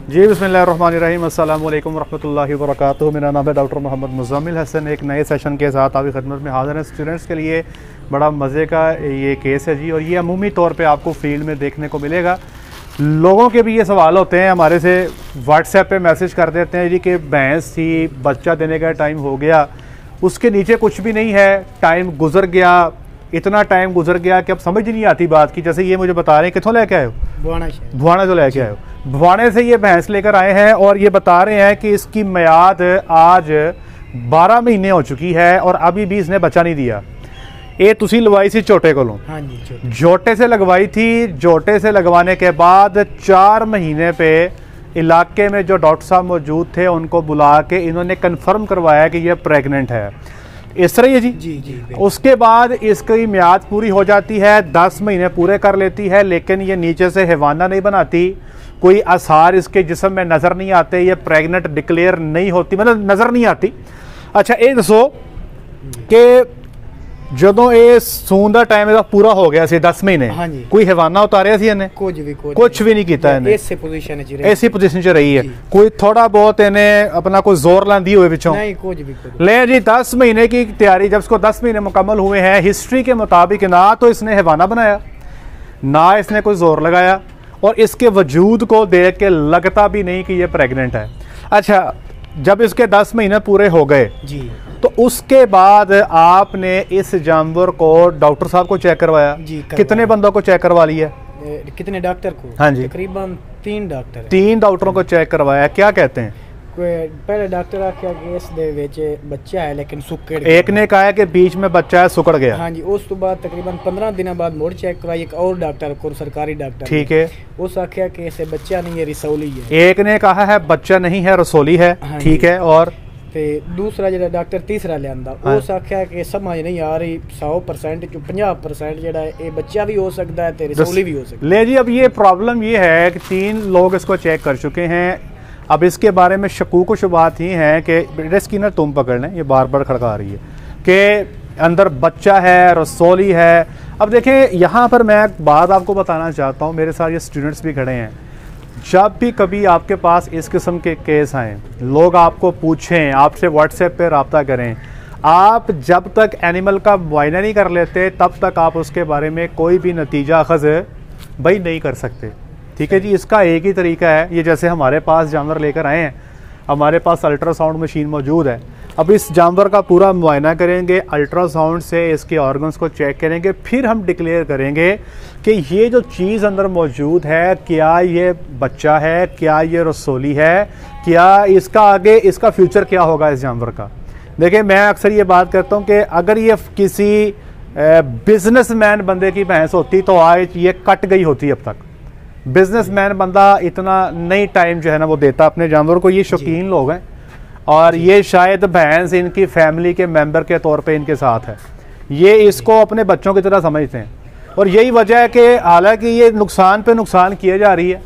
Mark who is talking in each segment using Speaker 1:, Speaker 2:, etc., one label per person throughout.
Speaker 1: जी बिस्मिल्लाहिर्रहमानिर्रहीम, अस्सलामु अलैकुम रहमतुल्लाहि व बरकातुहू। मेरा नाम है डॉक्टर मोहम्मद मुज़म्मिल हसन। एक नए सेशन के साथ आपकी खिदमत में हाज़िर हैं। स्टूडेंट्स के लिए बड़ा मज़े का ये केस है जी, और ये अमूमी तौर पे आपको फील्ड में देखने को मिलेगा। लोगों के भी ये सवाल होते हैं, हमारे से व्हाट्सएप पे मैसेज कर देते हैं जी कि भैंस थी, बच्चा देने का टाइम हो गया, उसके नीचे कुछ भी नहीं है, टाइम गुजर गया, इतना टाइम गुजर गया कि अब समझ ही नहीं आती बात की। जैसे ये मुझे बता रहे हैं, कितों लेके आए हो? भुआना से लेके आए हो। भुआने से ये भैंस लेकर आए हैं और ये बता रहे हैं कि इसकी मियाद आज 12 महीने हो चुकी है और अभी भी इसने बच्चा नहीं दिया। ये तुसी लगवाई सी छोटे को?
Speaker 2: हाँ जी,
Speaker 1: जोटे से लगवाई थी। जोटे से लगवाने के बाद 4 महीने पे इलाके में जो डॉक्टर साहब मौजूद थे उनको बुला के इन्होंने कंफर्म करवाया कि ये प्रेग्नेंट है। इस तरह है जी।
Speaker 2: जी।
Speaker 1: उसके बाद इसकी मियाद पूरी हो जाती है, 10 महीने पूरे कर लेती है, लेकिन ये नीचे से हैवाना नहीं बनाती, कोई आसार इसके जिस्म में नज़र नहीं आते, ये प्रेग्नेंट डिक्लेयर नहीं होती, मतलब नज़र नहीं आती। अच्छा ये दसो कि ਜਦੋਂ ਇਹ ਸੂਣ ਦਾ ਟਾਈਮ ਇਹਦਾ ਪੂਰਾ ਹੋ ਗਿਆ ਸੀ 10 ਮਹੀਨੇ, ਕੋਈ ਹੈਵਾਨਾ ਉਤਾਰਿਆ ਸੀ ਇਹਨੇ? ਕੁਝ ਵੀ ਨਹੀਂ ਕੀਤਾ ਇਹਨੇ, ਇਸੇ ਪੋਜੀਸ਼ਨ 'ਚ ਰਹੀ ਹੈ। ਕੋਈ ਥੋੜਾ ਬਹੁਤ ਇਹਨੇ अपना कोई जोर लांदी हुए पिछों? नहीं, कुछ भी। ले जी 10 महीने की तैयारी, जब इसको 10 महीने मुकम्मल हुए हैं, हिस्ट्री के मुताबिक ना तो इसने हैवाना बनाया, ना इसने कोई जोर लगाया, और इसके वजूद को देख के लगता भी नहीं कि ये प्रेग्नेंट है। अच्छा, जब इसके 10 महीने पूरे हो गए जी, तो उसके बाद आपने इस जानवर को डॉक्टर साहब को चेक करवाया जी? कितने बंदों को चेक करवा लिया?
Speaker 2: कितने डॉक्टर को?
Speaker 1: हाँ जी,
Speaker 2: तकरीबन 3 डॉक्टर।
Speaker 1: 3 डॉक्टरों को चेक करवाया। क्या कहते हैं?
Speaker 2: पहले डॉक्टर आख्या कि इस दे विच बच्चा है लेकिन सुकड़ गया।
Speaker 1: एक ने कहा है कि बीच में बच्चा है, सुकड़ गया।
Speaker 2: हाँ जी। उस तो बाद तकरीबन 15 दिन बाद मोड़ चेक करवाई एक और डॉक्टर को, सरकारी डॉक्टर।
Speaker 1: ठीक है।
Speaker 2: उस आख्या कि इसे बच्चा नहीं है, रसौली है।
Speaker 1: एक ने कहा है बच्चा नहीं है, रसौली है। ठीक है। और
Speaker 2: दूसरा जो डॉक्टर तीसरा लिया उस आख्या कि समझ नहीं आ रही 100% 50% जो है बच्चा भी हो सकता है, रसौली भी हो सकती है।
Speaker 1: ले जी, अब ये प्रॉब्लम ये है कि 3 लोग इसको चेक कर चुके हैं। अब इसके बारे में शकूक शुबात ही हैं कि बेटे इसकी ना तुम पकड़ लें, ये बार बार खड़का रही है कि अंदर बच्चा है, रसौली है। अब देखें, यहाँ पर मैं बात आपको बताना चाहता हूँ, मेरे साथ ये स्टूडेंट्स भी खड़े हैं। जब भी कभी आपके पास इस किस्म के केस आएँ, लोग आपको पूछें, आपसे व्हाट्सएप पे रब्ता करें, आप जब तक एनिमल का मुआयना नहीं कर लेते तब तक आप उसके बारे में कोई भी नतीजा अखज़ भाई नहीं कर सकते। ठीक है जी। इसका एक ही तरीका है, ये जैसे हमारे पास जानवर लेकर आए हैं, हमारे पास अल्ट्रासाउंड मशीन मौजूद है। अब इस जानवर का पूरा मुआयना करेंगे, अल्ट्रासाउंड से इसके ऑर्गन्स को चेक करेंगे, फिर हम डिक्लेयर करेंगे कि ये जो चीज़ अंदर मौजूद है, क्या ये बच्चा है, क्या ये रसौली है, क्या इसका आगे इसका फ्यूचर क्या होगा इस जानवर का। देखिए, मैं अक्सर ये बात करता हूँ कि अगर ये किसी बिजनेसमैन बंदे की भैंस होती तो आज ये कट गई होती अब तक। बिजनेसमैन बंदा इतना नहीं टाइम जो है ना वो देता अपने जानवर को। ये शौकीन लोग हैं और ये शायद भैंस इनकी फैमिली के मेंबर के तौर पे इनके साथ है, ये इसको अपने बच्चों की तरह समझते हैं। और यही वजह है कि हालांकि ये नुकसान पे नुकसान किए जा रही है,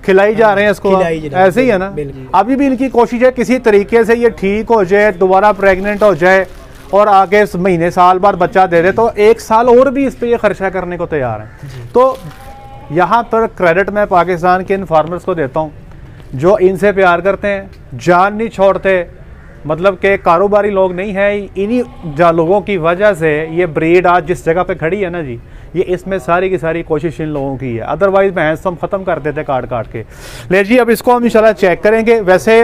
Speaker 1: खिलाई जा रहे हैं इसको, ऐसे ही है ना। अभी भी इनकी कोशिश है किसी तरीके से ये ठीक हो जाए, दोबारा प्रेग्नेंट हो जाए और आगे महीने साल बाद बच्चा दे दे, तो 1 साल और भी इस पर खर्चा करने को तैयार हैं। तो यहाँ पर क्रेडिट मैं पाकिस्तान के इन फार्मर्स को देता हूँ जो इनसे प्यार करते हैं, जान नहीं छोड़ते, मतलब कि कारोबारी लोग नहीं हैं। इन्हीं लोगों की वजह से ये ब्रीड आज जिस जगह पे खड़ी है ना जी, ये इसमें सारी की सारी कोशिश इन लोगों की है। अदरवाइज भैंस हम ख़त्म कर देते काट काट के। ले जी, अब इसको हम इंशाल्लाह चेक करेंगे। वैसे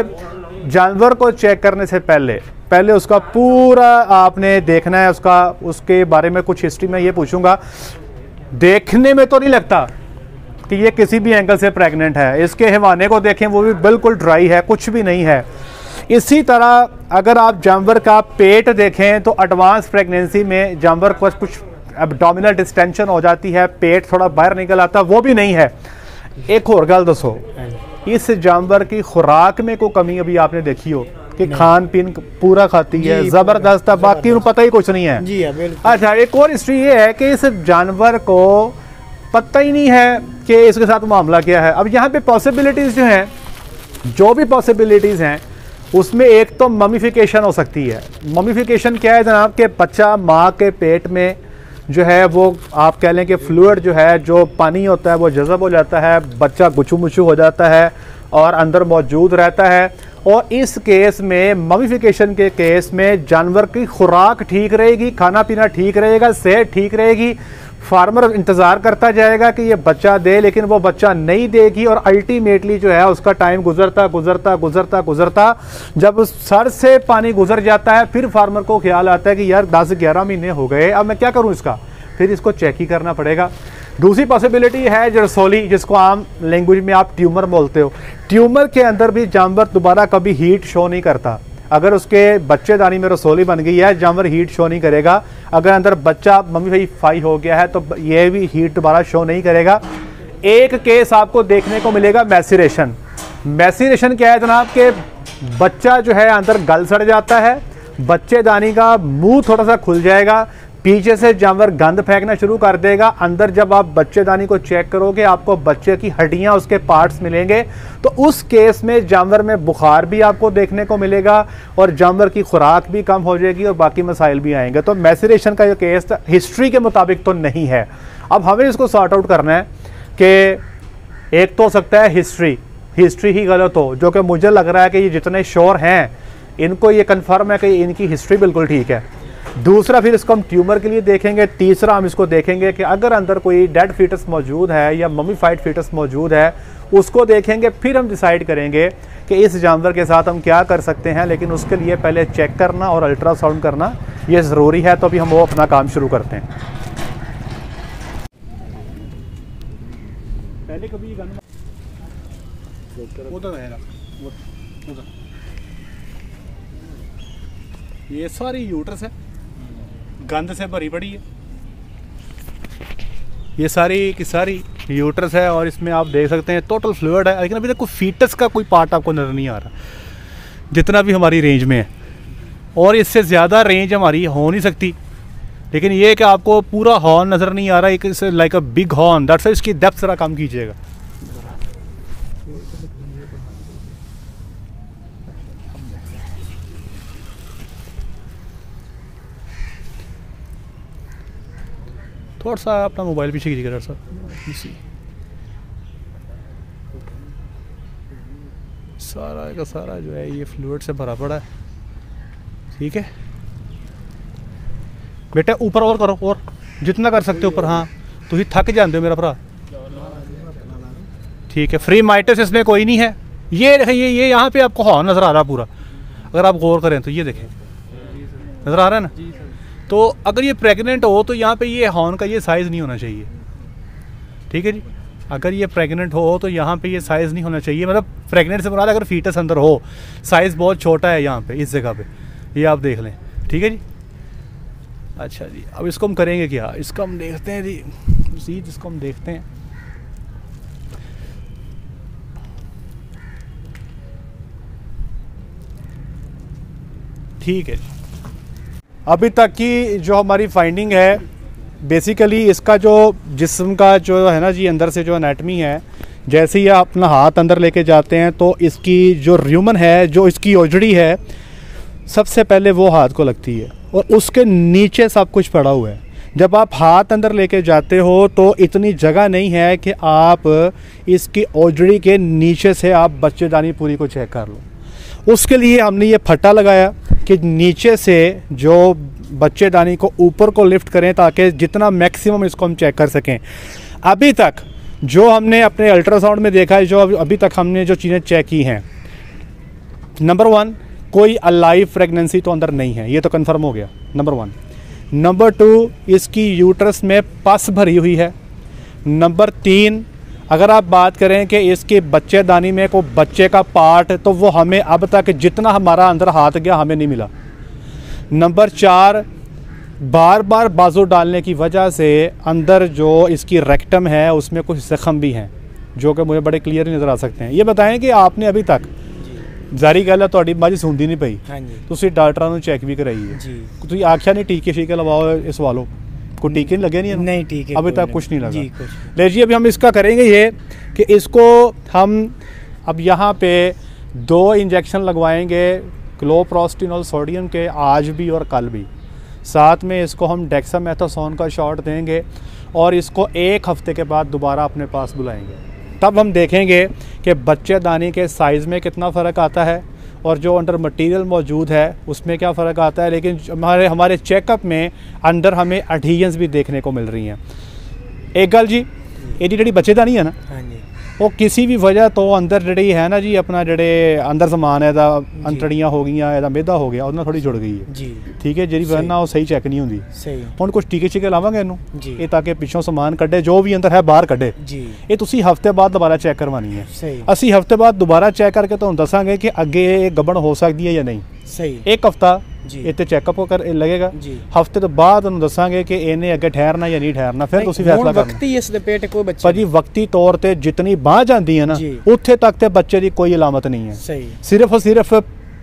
Speaker 1: जानवर को चेक करने से पहले उसका पूरा आपने देखना है, उसके बारे में कुछ हिस्ट्री में ये पूछूंगा। देखने में तो नहीं लगता कि ये किसी भी एंगल से प्रेग्नेंट है। इसके हैवाने को देखें, वो भी बिल्कुल ड्राई है, कुछ भी नहीं है। इसी तरह अगर आप जानवर का पेट देखें तो एडवांस प्रेगनेंसी में जानवर को कुछ एब्डोमिनल डिस्टेंशन हो जाती है, पेट थोड़ा बाहर निकल आता, वो भी नहीं है। एक और गल दसो, इस जानवर की खुराक में कोई कमी अभी आपने देखी हो कि खान पीन पूरा खाती है, जबरदस्त है, बाकी उन्हें पता ही कुछ नहीं है जी। अच्छा, एक और हिस्ट्री ये है कि इस जानवर को पता ही नहीं है कि इसके साथ मामला क्या है। अब यहाँ पे पॉसिबिलिटीज़ जो हैं, जो भी पॉसिबिलिटीज़ हैं, उसमें एक तो ममीफिकेशन हो सकती है। ममीफिकेशन क्या है जनाब, के बच्चा माँ के पेट में जो है वो आप कह लें कि फ्लूइड जो है, जो पानी होता है वो जज़ब हो जाता है, बच्चा गुच्छू मुच्छू हो जाता है और अंदर मौजूद रहता है। और इस केस में, ममीफिकेशन के केस में, जानवर की खुराक ठीक रहेगी, खाना पीना ठीक रहेगा, सेहत ठीक रहेगी, फार्मर इंतज़ार करता जाएगा कि ये बच्चा दे, लेकिन वो बच्चा नहीं देगी और अल्टीमेटली जो है उसका टाइम गुजरता गुजरता गुजरता गुजरता जब सर से पानी गुजर जाता है, फिर फार्मर को ख्याल आता है कि यार 10-11 महीने हो गए, अब मैं क्या करूं इसका, फिर इसको चेक ही करना पड़ेगा। दूसरी पॉसिबिलिटी है जो रसोली, जिसको आम लैंग्वेज में आप ट्यूमर बोलते हो। ट्यूमर के अंदर भी जानवर दोबारा कभी हीट शो नहीं करता। अगर उसके बच्चेदानी में रसोली बन गई है, जानवर हीट शो नहीं करेगा। अगर अंदर बच्चा मम्मीफाई हो गया है तो ये भी हीट दोबारा शो नहीं करेगा। एक केस आपको देखने को मिलेगा मैसीरेशन। मैसीरेशन क्या है जनाब, के बच्चा जो है अंदर गल सड़ जाता है, बच्चेदानी का मुंह थोड़ा सा खुल जाएगा, पीछे से जानवर गंद फेंकना शुरू कर देगा। अंदर जब आप बच्चेदानी को चेक करोगे आपको बच्चे की हड्डियां, उसके पार्ट्स मिलेंगे। तो उस केस में जानवर में बुखार भी आपको देखने को मिलेगा और जानवर की खुराक भी कम हो जाएगी और बाकी मसाइल भी आएंगे। तो मैसीरेशन का ये केस हिस्ट्री के मुताबिक तो नहीं है। अब हमें इसको सॉर्ट आउट करना है कि एक तो हो सकता है हिस्ट्री ही गलत हो, जो कि मुझे लग रहा है कि ये जितने श्योर हैं इनको ये कन्फर्म है कि इनकी हिस्ट्री बिल्कुल ठीक है। दूसरा, फिर इसको हम ट्यूमर के लिए देखेंगे। तीसरा, हम इसको देखेंगे कि अगर अंदर कोई डेड फीटस मौजूद है या ममीफाइड फीटस मौजूद है, उसको देखेंगे। फिर हम डिसाइड करेंगे कि इस जानवर के साथ हम क्या कर सकते हैं, लेकिन उसके लिए पहले चेक करना और अल्ट्रासाउंड करना ये ज़रूरी है। तो अभी हम वो अपना काम शुरू करते हैं। पहले कभी ये सारी यूट्रस है, गंद से भरी पड़ी है, ये सारी की सारी यूट्रस है और इसमें आप देख सकते हैं टोटल फ्लूइड है। लेकिन अभी तक कोई फीटस का कोई पार्ट आपको नज़र नहीं आ रहा, जितना भी हमारी रेंज में है, और इससे ज़्यादा रेंज हमारी हो नहीं सकती। लेकिन ये कि आपको पूरा हॉर्न नज़र नहीं आ रहा, एक like a big horn, that's इसकी डेप्थ जरा कम कीजिएगा। थोड़ा सा अपना मोबाइल पीछे कीजिएगा डॉक्टर साहब। सारा का सारा जो है ये फ्लूइड से भरा पड़ा है। ठीक है बेटा, ऊपर और करो, और जितना कर सकते हो ऊपर। हाँ, तुम थक जाते हो मेरा भरा। ठीक है, फ्री माइटस इसमें कोई नहीं है। ये यहाँ पे आपको हॉर्न नज़र आ रहा पूरा, अगर आप गौर करें तो ये देखें, नज़र आ रहा है ना। तो अगर ये प्रेग्नेंट हो तो यहाँ पे ये हॉर्न का ये साइज़ नहीं होना चाहिए। ठीक है जी, अगर ये प्रेग्नेंट हो तो यहाँ पे ये साइज़ नहीं होना चाहिए। मतलब प्रेग्नेंट से मुराद अगर फीटस अंदर हो, साइज़ बहुत छोटा है यहाँ पे, इस जगह पे, ये आप देख लें। ठीक है जी, अच्छा जी, अब इसको हम करेंगे क्या, इसको हम देखते हैं जी, इसको हम देखते हैं। ठीक है जी, अभी तक की जो हमारी फाइंडिंग है, बेसिकली इसका जो जिस्म का जो है ना जी, अंदर से जो एनाटमी है, जैसे ही आप अपना हाथ अंदर लेके जाते हैं तो इसकी जो र्यूमन है, जो इसकी ओजड़ी है, सबसे पहले वो हाथ को लगती है और उसके नीचे सब कुछ पड़ा हुआ है। जब आप हाथ अंदर लेके जाते हो तो इतनी जगह नहीं है कि आप इसकी ओजड़ी के नीचे से आप बच्चेदानी पूरी को चेक कर लो। उसके लिए हमने ये फट्टा लगाया कि नीचे से जो बच्चेदानी को ऊपर को लिफ्ट करें ताकि जितना मैक्सिमम इसको हम चेक कर सकें। अभी तक जो हमने अपने अल्ट्रासाउंड में देखा है, जो अभी तक हमने जो चीज़ें चेक की हैं, नंबर 1, कोई अलाइव प्रेगनेंसी तो अंदर नहीं है, ये तो कंफर्म हो गया, नंबर 1। नंबर 2, इसकी यूट्रस में पस भरी हुई है। नंबर 3, अगर आप बात करें कि इसके बच्चेदानी में कोई बच्चे का पार्ट, तो वो हमें अब तक जितना हमारा अंदर हाथ गया हमें नहीं मिला। नंबर 4, बार बार बाजू डालने की वजह से अंदर जो इसकी रेक्टम है उसमें कुछ ज़ख्म भी हैं, जो कि मुझे बड़े क्लियर नज़र आ सकते हैं। ये बताएं कि आपने अभी तक जारी गल है ਤੁਹਾਡੀ ਬਾਜੀ ਸੁਣਦੀ नहीं पई, ਤੁਸੀਂ ਡਾਕਟਰਾਂ ਨੂੰ ਚੈੱਕ भी कराई है, ਤੁਸੀਂ आख्या नहीं टीके शीके लगाओ इस वालों को, टीके नहीं लगे नहीं
Speaker 2: टीके
Speaker 1: अभी तक कुछ नहीं लगा। ले जी, अभी हम इसका करेंगे ये कि इसको हम अब यहाँ पे 2 इंजेक्शन लगवाएंगे क्लोप्रोस्टिनोल सोडियम के, आज भी और कल भी। साथ में इसको हम डेक्सामेथासोन का शॉट देंगे और इसको 1 हफ्ते के बाद दोबारा अपने पास बुलाएंगे। तब हम देखेंगे कि बच्चेदानी के साइज़ में कितना फ़र्क आता है और जो अंडर मटेरियल मौजूद है उसमें क्या फ़र्क आता है। लेकिन हमारे चेकअप में अंदर हमें एडहीजन्स भी देखने को मिल रही हैं। एक गल जी, एडी जी बच्चेदानी है ना,
Speaker 2: हाँ जी,
Speaker 1: वो किसी भी वजह तो अंदर जी है ना जी, अपना जड़े अंदर समान है अंतड़ियाँ हो गई, मैदा हो गया, उन्हें थोड़ी जुड़ गई है
Speaker 2: जी,
Speaker 1: ठीक है, जी वरना वो सही चेक नहीं होंगी।
Speaker 2: सही
Speaker 1: ਹੁਣ कुछ टीके शीके लावांगे इनू
Speaker 2: जी,
Speaker 1: ये ताकि पिछों समान कड्डे, जो भी अंदर है बाहर कड्डे।
Speaker 2: जी,
Speaker 1: ये तुसी हफ्ते बाद दोबारा चेक करवानी है।
Speaker 2: सही,
Speaker 1: ਅਸੀਂ हफ्ते बाद दोबारा चेक करके ਤੁਹਾਨੂੰ ਦੱਸਾਂਗੇ कि ਅੱਗੇ ਇਹ ਗੱਭਣ ਹੋ ਸਕਦੀ ਹੈ ਜਾਂ ਨਹੀਂ।
Speaker 2: सही,
Speaker 1: एक हफ्ता
Speaker 2: जी,
Speaker 1: ਇੱਥੇ ਚੈੱਕਅਪ ਕਰ लगेगा,
Speaker 2: जी,
Speaker 1: ਹਫਤੇ ਤੋਂ ਬਾਅਦ ਤੁਹਾਨੂੰ ਦੱਸਾਂਗੇ ਕਿ ਇਹਨੇ ਅੱਗੇ ਠਹਿਰਨਾ ਜਾਂ ਨਹੀਂ ਠਹਿਰਨਾ, ਫਿਰ ਤੁਸੀਂ ਫੈਸਲਾ ਕਰਨਾ।
Speaker 2: ਵਕਤੀ ਇਸ ਦੇ ਪੇਟ ਕੋਈ ਬੱਚਾ
Speaker 1: ਭਾਜੀ ਵਕਤੀ ਤੌਰ ਤੇ ਜਿਤਨੀ ਬਾਂਹ ਜਾਂਦੀ ਹੈ ਨਾ
Speaker 2: ਜੀ।
Speaker 1: ਉੱਥੇ ਤੱਕ ਤੇ ਬੱਚੇ ਦੀ ਕੋਈ ਅਲਾਮਤ ਨਹੀਂ ਹੈ,
Speaker 2: ਸਹੀ,
Speaker 1: ਸਿਰਫ ਔਰ ਸਿਰਫ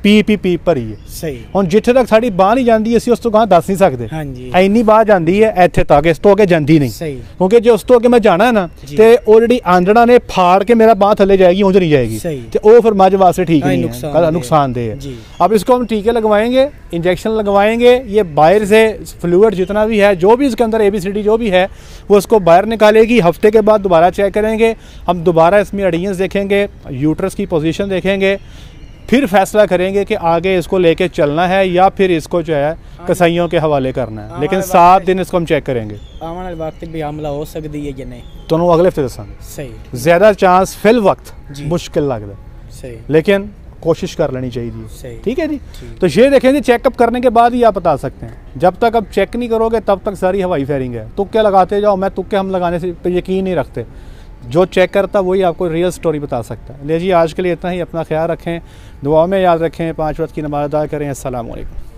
Speaker 1: ਪੀ ਭਰੀ ਹੈ।
Speaker 2: ਸਹੀ,
Speaker 1: ਹੁਣ ਜਿੱਥੇ ਤੱਕ ਸਾਡੀ ਬਾਂਹ ਨਹੀਂ ਜਾਂਦੀ ਅਸੀਂ ਉਸ ਤੋਂ ਗਾਂ ਦੱਸ ਨਹੀਂ ਸਕਦੇ।
Speaker 2: ਹਾਂਜੀ,
Speaker 1: ਇੰਨੀ ਬਾਂਹ ਜਾਂਦੀ ਹੈ ਇੱਥੇ ਤੱਕ, ਇਸ ਤੋਂ ਅੱਗੇ ਜਾਂਦੀ ਨਹੀਂ।
Speaker 2: ਸਹੀ,
Speaker 1: क्योंकि जो उस तो अगे मैं जाना है ना
Speaker 2: जी।
Speaker 1: ते वो जी आंदड़ा ने फाड़ के मेरा बांह थले जाएगी, ऊँच नहीं जाएगी,
Speaker 2: सही।
Speaker 1: तो वो फिर मज वास्ते ठीक
Speaker 2: हाँ,
Speaker 1: नहीं है, नुकसानदेह है।
Speaker 2: जी,
Speaker 1: अब इसको हम टीके लगवाएंगे, इंजेक्शन लगवाएंगे, ये बाहर से फ्लूइड जितना भी है, जो भी इसके अंदर ABCD जो भी है वो उसको बाहर निकालेगी। हफ्ते के बाद दोबारा चेक करेंगे, हम दोबारा इसमें एडहीजन्स देखेंगे, यूट्रस की पोजीशन देखेंगे, फिर फैसला करेंगे कि आगे इसको लेके चलना है या फिर इसको जो है कसाईयों के हवाले करना है। लेकिन 7 दिन इसको हम चेक करेंगे।
Speaker 2: आने वाले वक्त भी हमला हो सकती है या नहीं,
Speaker 1: ਤੁਹਾਨੂੰ ਅਗਲੇ ਹਫਤੇ ਦੱਸਾਂਗੇ।
Speaker 2: सही,
Speaker 1: ज़्यादा चांस फिल वक्त
Speaker 2: जी।
Speaker 1: मुश्किल लगता,
Speaker 2: सही,
Speaker 1: लेकिन कोशिश कर लेनी चाहिए।
Speaker 2: सही,
Speaker 1: ठीक है जी।
Speaker 2: ठीक।
Speaker 1: तो ये देखें जी, चेकअप करने के बाद ही आप बता सकते हैं। जब तक आप चेक नहीं करोगे तब तक सारी हवाई फायरिंग है, तुक्के लगाते जाओ। मैं तुक्के हम लगाने से पे यकीन नहीं रखते, जो चेक करता वही आपको रियल स्टोरी बता सकता है। ले जी, आज के लिए इतना ही। अपना ख्याल रखें, दुआ में याद रखें, 5 वक्त की नमाज़ अदा करें। अस्सलाम वालेकुम।